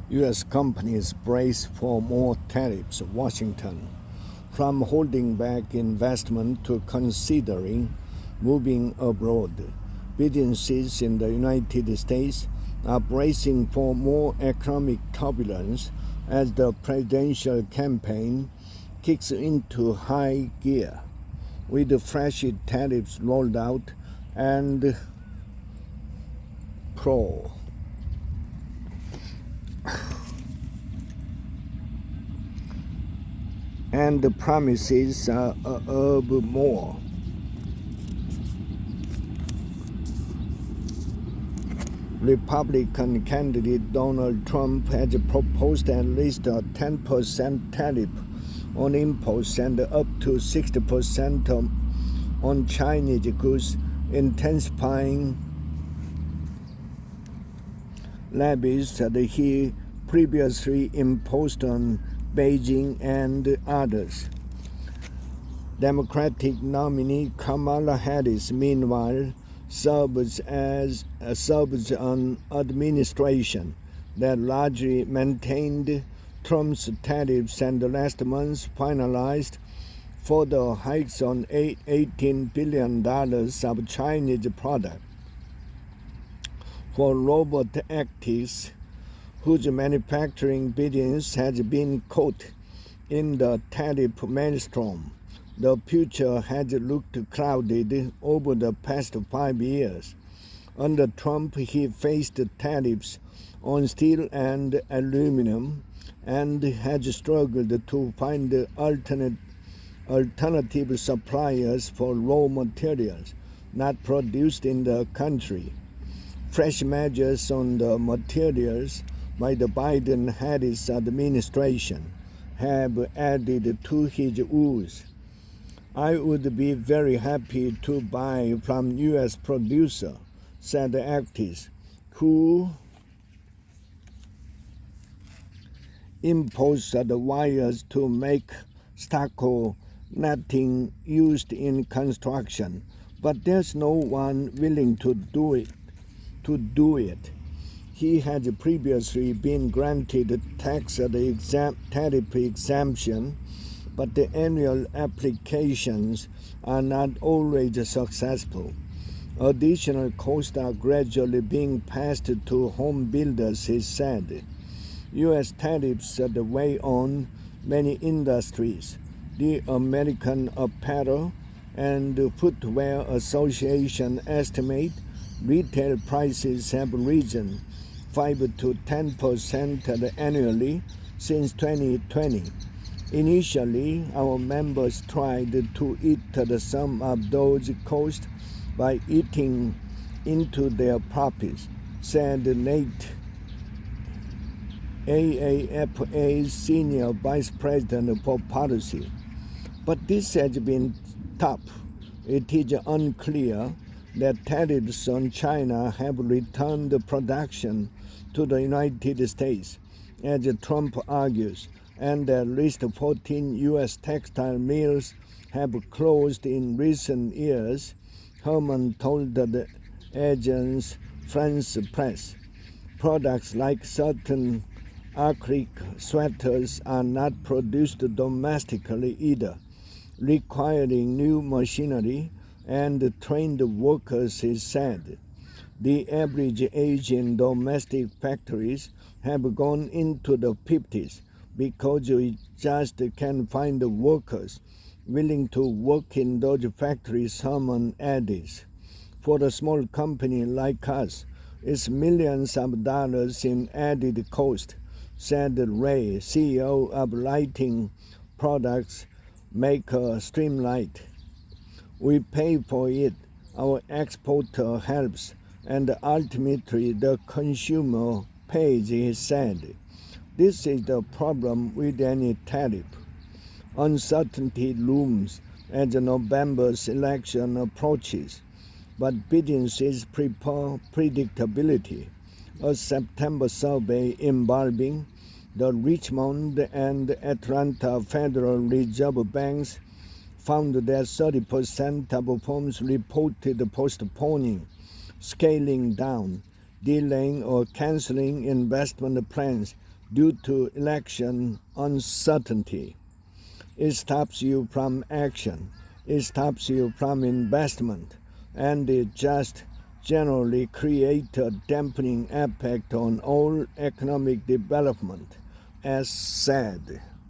U.S. companies brace for more tariffs. Washington, from holding back investment to considering moving abroad. Businesses in the United States are bracing for more economic turbulence as the presidential campaign kicks into high gear, with fresh tariffs rolled out and pro and the promises of more. Republican candidate Donald Trump has proposed at least a 10% tariff on imports and up to 60% on Chinese goods, intensifying levies that he previously imposed on Beijing and others. Democratic nominee Kamala Harris, meanwhile, serves an administration that largely maintained Trump's tariffs and last month finalized further hikes on $18 billion of Chinese products for robotaxis, whose manufacturing business has been caught in the tariff maelstrom. The future has looked clouded over the past 5 years. Under Trump, he faced tariffs on steel and aluminum and has struggled to find alternative suppliers for raw materials not produced in the country. Fresh measures on the materials by the Biden-Harris administration have added to his woes. I would be very happy to buy from U.S. producer, said the activist, who imposed the wires to make stucco netting used in construction, but there's no one willing to do it. He had previously been granted tax tariff exemption, but the annual applications are not always successful. Additional costs are gradually being passed to home builders, he said. U.S. tariffs weigh on many industries. The American Apparel and Footwear Association estimate retail prices have risen 5 to 10% annually since 2020. Initially, our members tried to eat some of those costs by eating into their profits, said Nate, AAFA's Senior Vice President for Policy. But this has been tough. It is unclear that tariffs on China have returned production to the United States, as Trump argues, and at least 14 U.S. textile mills have closed in recent years, Herman told the Agence France Presse. Products like certain acrylic sweaters are not produced domestically either, requiring new machinery and trained workers, he said. The average age in domestic factories have gone into the 50s because we just can't find workers willing to work in those factories, Herman added. For a small company like us, it's millions of dollars in added cost, said Ray, CEO of lighting products maker Streamlight. We pay for it, our exporter helps, and ultimately the consumer pays, he said. This is the problem with any tariff. Uncertainty looms as November's election approaches, but businesses prefer predictability. A September survey involving the Richmond and Atlanta Federal Reserve Banks found that 30% of firms reported postponing, scaling down, delaying, or canceling investment plans due to election uncertainty. It stops you from action. It stops you from investment, and it just generally creates a dampening effect on all economic development, as said.